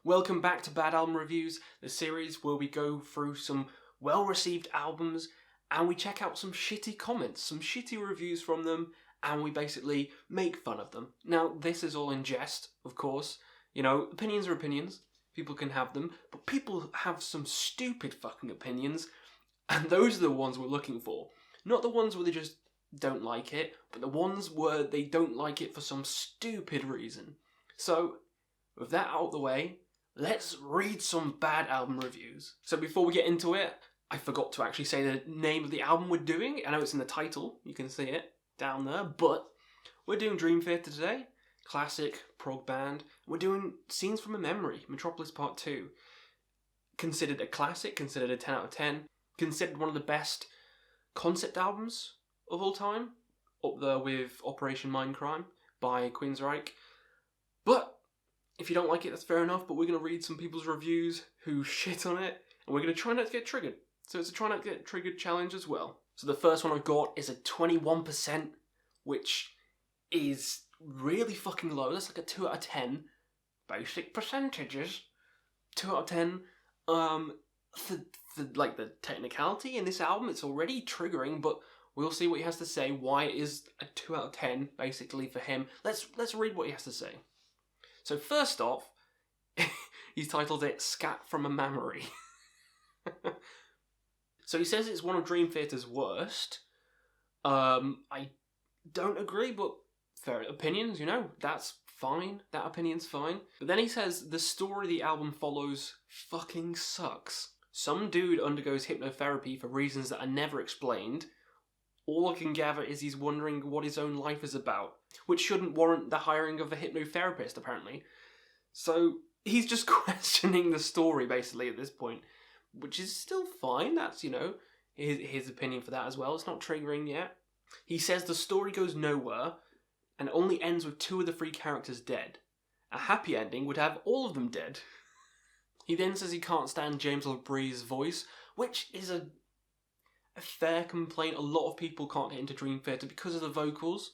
Welcome back to Bad Album Reviews, the series where we go through some well-received albums and we check out some shitty comments, some shitty reviews from them, and we basically make fun of them. Now, this is all in jest, of course. You know, opinions are opinions. People can have them, but people have some stupid fucking opinions, and those are the ones we're looking for. Not the ones where they just don't like it, but the ones where they don't like it for some stupid reason. So, with that out of the way, let's read some bad album reviews. So before we get into it, I forgot to actually say the name of the album we're doing. I know it's in the title, you can see it down there, but we're doing Dream Theater today. Classic prog band. We're doing Scenes from a Memory, Metropolis Part 2. Considered a classic, considered a 10 out of 10. Considered one of the best concept albums of all time. Up there with Operation Mindcrime by Queensryche. But if you don't like it, that's fair enough, but we're going to read some people's reviews who shit on it, and we're going to try not to get triggered. So it's a try not to get triggered challenge as well. So the first one I've got is a 21%, which is really fucking low. That's like a 2 out of 10. Basic percentages. 2 out of 10. The technicality in this album, it's already triggering, but we'll see what he has to say, why it is a 2 out of 10, basically, for him. Let's read what he has to say. So first off, he's titled it Scat from a Memory. So he says it's one of Dream Theater's worst. I don't agree, but fair opinions, you know, that's fine. That opinion's fine. But then he says the story the album follows fucking sucks. Some dude undergoes hypnotherapy for reasons that are never explained. All I can gather is he's wondering what his own life is about, which shouldn't warrant the hiring of a hypnotherapist, apparently. So he's just questioning the story, basically, at this point, which is still fine. That's, you know, his opinion for that as well. It's not triggering yet. He says the story goes nowhere and only ends with 2 of the 3 characters dead. A happy ending would have all of them dead. He then says he can't stand James LaBrie's voice, which is a fair complaint. A lot of people can't get into Dream Theater because of the vocals,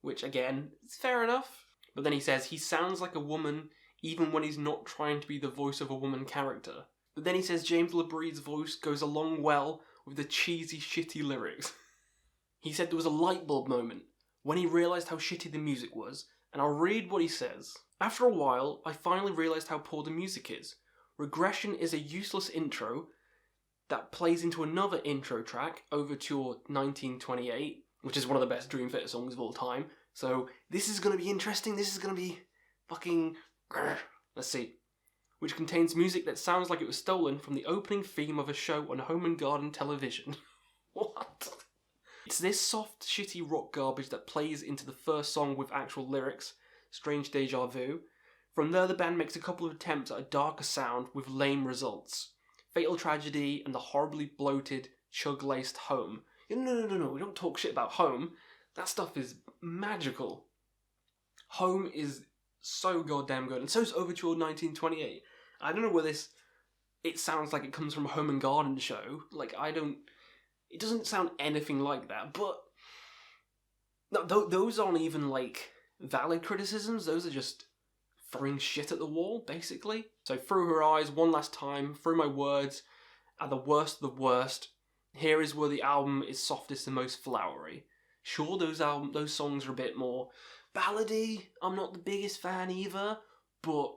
which again, is fair enough. But then he says he sounds like a woman even when he's not trying to be the voice of a woman character. But then he says James LaBrie's voice goes along well with the cheesy, shitty lyrics. He said there was a light bulb moment when he realised how shitty the music was, and I'll read what he says. After a while, I finally realised how poor the music is. Regression is a useless intro that plays into another intro track, Overture 1928, which is one of the best Dream Theater songs of all time. So this is going to be interesting. This is going to be fucking... Let's see. Which contains music that sounds like it was stolen from the opening theme of a show on Home and Garden television. What? It's this soft, shitty rock garbage that plays into the first song with actual lyrics, Strange Deja Vu. From there, the band makes a couple of attempts at a darker sound with lame results. Fatal Tragedy and the horribly bloated, chug-laced Home. No, we don't talk shit about Home. That stuff is magical. Home is so goddamn good, and so is Overture 1928. I don't know where this... It sounds like it comes from a Home and Garden show. Like, it doesn't sound anything like that, but... No, those aren't even, like, valid criticisms. Those are just throwing shit at the wall, basically. So, Through Her Eyes, One Last Time, Through My Words, are the worst of the worst. Here is where the album is softest and most flowery. Sure, those songs are a bit more ballady. I'm not the biggest fan either, but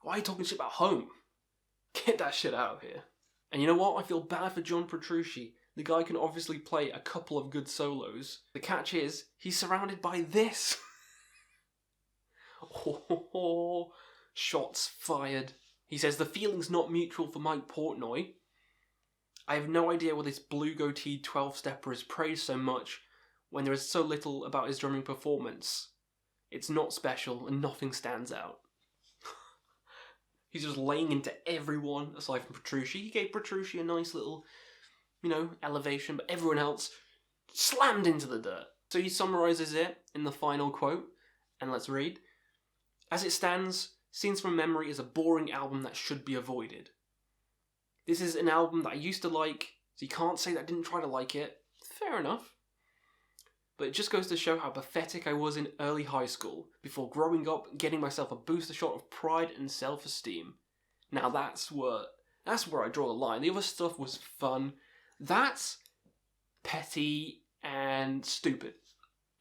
why are you talking shit about Home? Get that shit out of here. And you know what? I feel bad for John Petrucci. The guy can obviously play a couple of good solos. The catch is, he's surrounded by this. Oh, shots fired. He says, the feeling's not mutual for Mike Portnoy. I have no idea why this blue-goateed 12-stepper is praised so much when there is so little about his drumming performance. It's not special and nothing stands out. He's just laying into everyone aside from Petrucci. He gave Petrucci a nice little, you know, elevation, but everyone else slammed into the dirt. So he summarises it in the final quote, and let's read. As it stands, Scenes from Memory is a boring album that should be avoided. This is an album that I used to like, so you can't say that I didn't try to like it. Fair enough. But it just goes to show how pathetic I was in early high school, before growing up and getting myself a booster shot of pride and self-esteem. Now that's where I draw the line. The other stuff was fun. That's petty and stupid.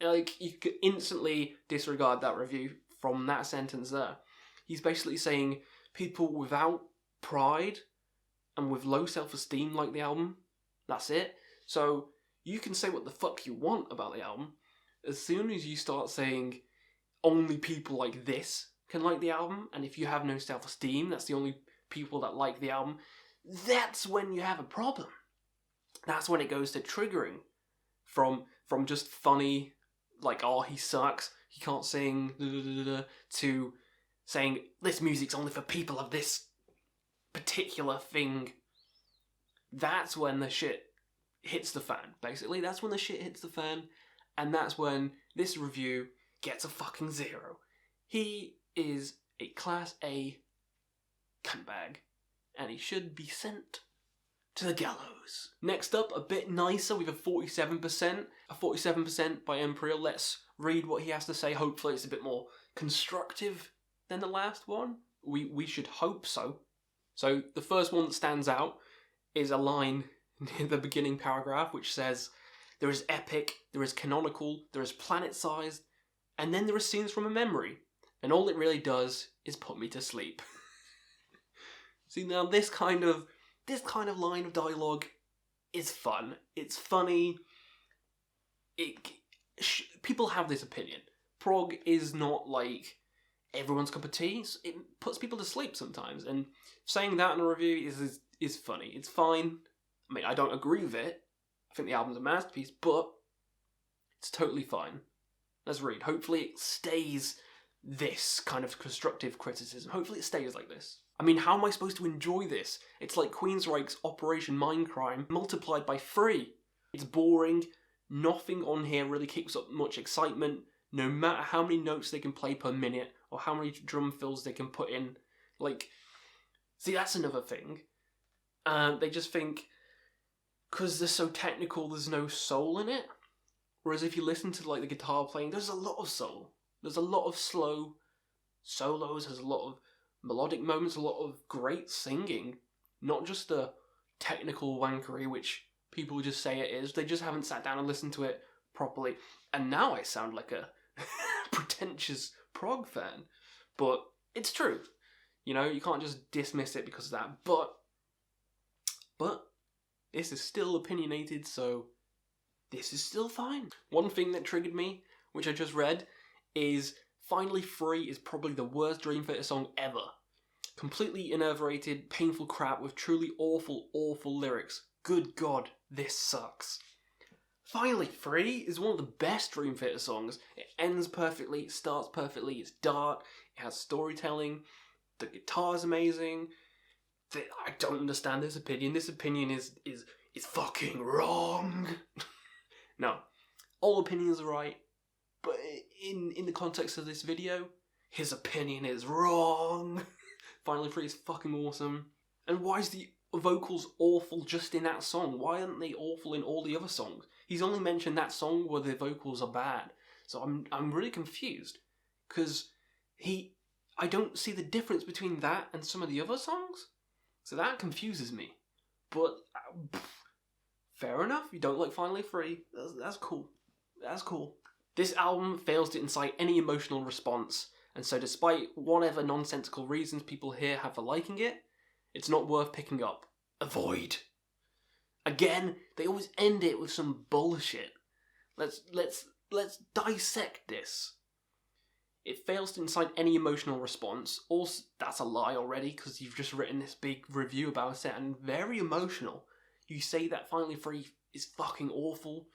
Like, you could instantly disregard that review from that sentence there. He's basically saying people without pride and with low self-esteem like the album. That's it. So you can say what the fuck you want about the album. As soon as you start saying only people like this can like the album, and if you have no self-esteem, that's the only people that like the album, that's when you have a problem. That's when it goes to triggering. From just funny, like, oh, he sucks, he can't sing, to saying this music's only for people of this particular thing. That's when the shit hits the fan, basically. That's when the shit hits the fan, and that's when this review gets a fucking 0. He is a Class A cuntbag, and he should be sent to the gallows. Next up, a bit nicer with a 47%. A 47% by Imperial. Let's read what he has to say. Hopefully it's a bit more constructive than the last one. We should hope so. So the first one that stands out is a line near the beginning paragraph which says, there is epic, there is canonical, there is planet-sized, and then there are scenes from a memory. And all it really does is put me to sleep. See, now this kind of line of dialogue is fun. It's funny. People have this opinion. Prog is not like everyone's cup of tea. It puts people to sleep sometimes. And saying that in a review is funny. It's fine. I mean, I don't agree with it. I think the album's a masterpiece, but it's totally fine. Let's read. Hopefully it stays this kind of constructive criticism. Hopefully it stays like this. I mean, how am I supposed to enjoy this? It's like Queensryche's Operation Mindcrime multiplied by 3. It's boring. Nothing on here really keeps up much excitement, no matter how many notes they can play per minute or how many drum fills they can put in. Like, see, that's another thing. They just think, because they're so technical, there's no soul in it. Whereas if you listen to, like, the guitar playing, there's a lot of soul. There's a lot of slow solos, there's a lot of melodic moments, a lot of great singing. Not just the technical wankery, which people just say it is. They just haven't sat down and listened to it properly. And now I sound like a pretentious prog fan. But it's true. You know, you can't just dismiss it because of that. But this is still opinionated, so this is still fine. One thing that triggered me, which I just read, is Finally Free is probably the worst Dream Theater song ever. Completely enervated, painful crap with truly awful, awful lyrics. Good God, this sucks. Finally Free is one of the best Dream Theater songs. It ends perfectly, it starts perfectly, it's dark, it has storytelling, the guitar's amazing. I don't understand this opinion. This opinion is fucking wrong. No, all opinions are right, but in the context of this video, his opinion is wrong. Finally Free is fucking awesome. And why is the vocals awful just in that song? Why aren't they awful in all the other songs? He's only mentioned that song where the vocals are bad. So I'm really confused. Because I don't see the difference between that and some of the other songs. So that confuses me. But fair enough, you don't like Finally Free. That's cool. That's cool. This album fails to incite any emotional response, and so despite whatever nonsensical reasons people here have for liking it, it's not worth picking up. Avoid. Again, they always end it with some bullshit. Let's dissect this. It fails to incite any emotional response. Also, that's a lie already, because you've just written this big review about it, and very emotional. You say that Finally Free is fucking awful.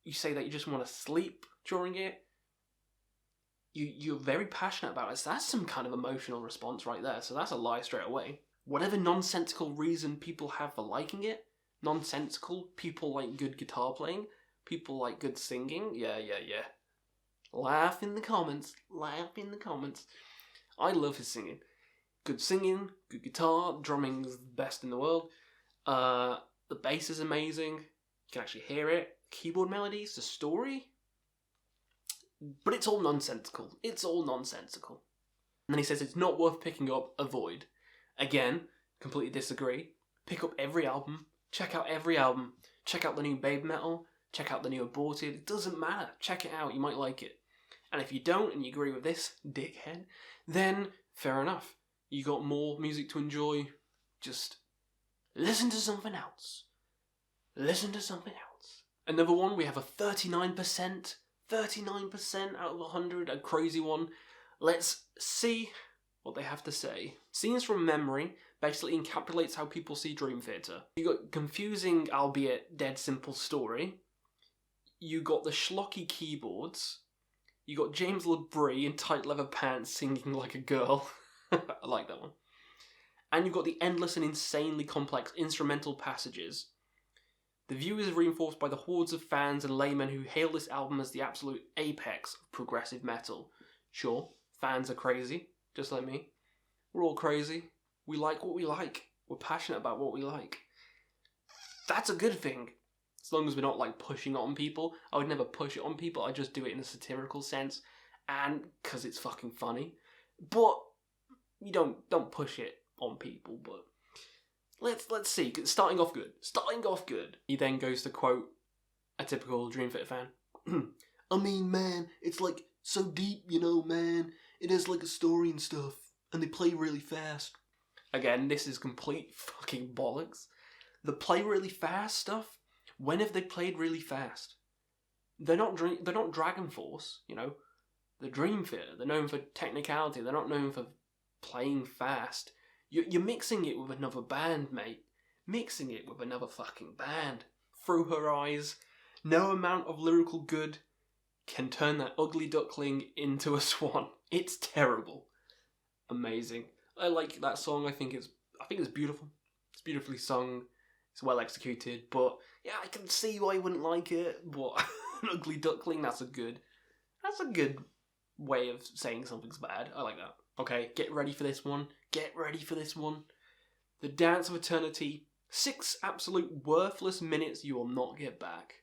You say that you just want to sleep during it. You're very passionate about it, so that's some kind of emotional response right there, so that's a lie straight away. Whatever nonsensical reason people have for liking it, nonsensical, people like good guitar playing, people like good singing, yeah. Laugh in the comments. I love his singing. Good singing, good guitar, drumming's the best in the world. The bass is amazing. You can actually hear it. keyboard melodies, the story. But it's all nonsensical. It's all nonsensical. And then he says it's not worth picking up, avoid. Again, completely disagree. Pick up every album. Check out every album. Check out the new Babe Metal. Check out the new Aborted. It doesn't matter. Check it out. You might like it. And if you don't and you agree with this dickhead, then fair enough. You got more music to enjoy. Just listen to something else. Listen to something else. Another one, we have a 39%. 39% out of 100, a crazy one. Let's see what they have to say. Scenes from Memory basically encapsulates how people see Dream Theater. You got confusing, albeit dead simple story. You got the schlocky keyboards. You got James LeBrie in tight leather pants singing like a girl. I like that one. And you've got the endless and insanely complex instrumental passages. The view is reinforced by the hordes of fans and laymen who hail this album as the absolute apex of progressive metal. Sure, fans are crazy, just like me. We're all crazy. We like what we like. We're passionate about what we like. That's a good thing. As long as we're not like pushing it on people. I would never push it on people, I just do it in a satirical sense. And because it's fucking funny. But you don't push it on people, but let's see. Starting off good. He then goes to quote a typical Dream Theater fan. I mean, man, it's like so deep, you know, man. It has like a story and stuff, and they play really fast. Again, this is complete fucking bollocks. The play really fast stuff. When have they played really fast? They're not Dragon Force, you know. They're Dream Theater. They're known for technicality. They're not known for playing fast. You're mixing it with another band, mate. Mixing it with another fucking band. Through her eyes, no amount of lyrical good can turn that ugly duckling into a swan. It's terrible. Amazing. I like that song. I think it's beautiful. It's beautifully sung. It's well executed. But yeah, I can see why you wouldn't like it. But an ugly duckling, that's a good way of saying something's bad. I like that. Okay, get ready for this one. Get ready for this one. The Dance of Eternity. 6 absolute worthless minutes you will not get back.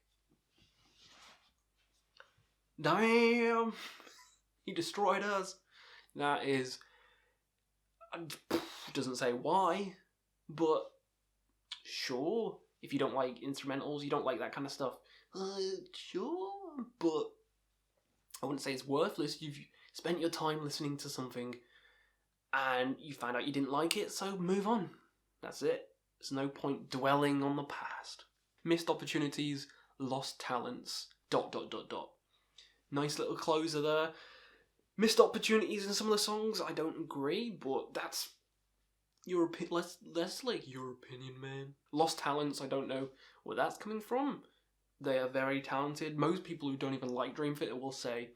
Damn! He destroyed us. That is... doesn't say why, but sure. If you don't like instrumentals, you don't like that kind of stuff. Sure, but I wouldn't say it's worthless. You've spent your time listening to something and you found out you didn't like it, so move on. That's it. There's no point dwelling on the past. Missed opportunities, lost talents, ... Nice little closer there. Missed opportunities in some of the songs, I don't agree, but that's your opinion. Leslie, your opinion, man. Lost talents, I don't know where that's coming from. They are very talented. Most people who don't even like Dream Theater will say,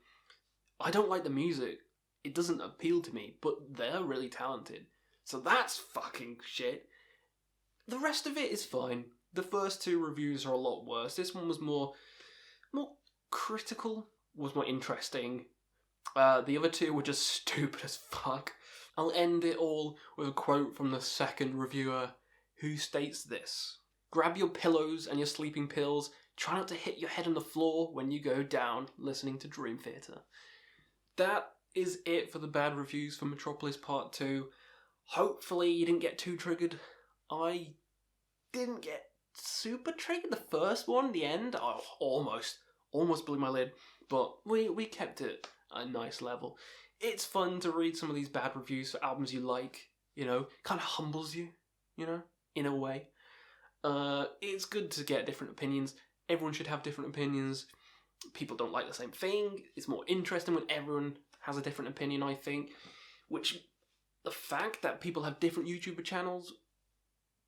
I don't like the music. It doesn't appeal to me, but they're really talented. So that's fucking shit. The rest of it is fine. The first 2 reviews are a lot worse. This one was more critical, was more interesting. The other 2 were just stupid as fuck. I'll end it all with a quote from the second reviewer, who states this. Grab your pillows and your sleeping pills. Try not to hit your head on the floor when you go down listening to Dream Theater. That is it for the bad reviews for Metropolis Part 2. Hopefully you didn't get too triggered. I didn't get super triggered. The first one, the end, almost blew my lid. But we kept it at a nice level. It's fun to read some of these bad reviews for albums you like, you know. Kind of humbles you, you know, in a way. It's good to get different opinions. Everyone should have different opinions. People don't like the same thing. It's more interesting when everyone has a different opinion, I think. Which, the fact that people have different YouTuber channels,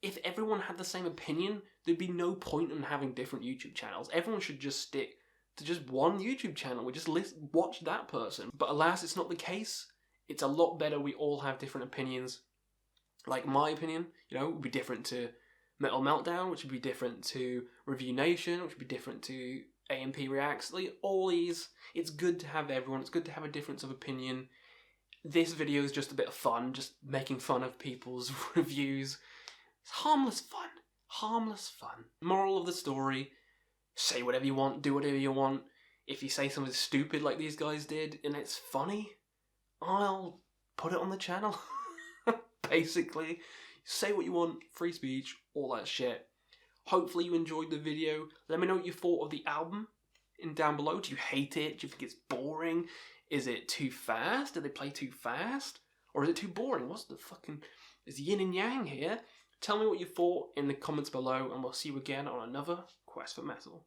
if everyone had the same opinion, there'd be no point in having different YouTube channels. Everyone should just stick to just one YouTube channel. We just watch that person. But alas, it's not the case. It's a lot better we all have different opinions. Like my opinion, you know, would be different to Metal Meltdown, which would be different to Review Nation, which would be different to AMP Reacts. Like, all these, it's good to have everyone. It's good to have a difference of opinion. This video is just a bit of fun, just making fun of people's reviews. It's harmless fun. Harmless fun. Moral of the story, say whatever you want, do whatever you want. If you say something stupid like these guys did and it's funny, I'll put it on the channel. Basically, say what you want, free speech, all that shit. Hopefully you enjoyed the video. Let me know what you thought of the album down below. Do you hate it? Do you think it's boring? Is it too fast? Do they play too fast? Or is it too boring? What's the fucking... Is yin and yang here? Tell me what you thought in the comments below, and we'll see you again on another Quest for Metal.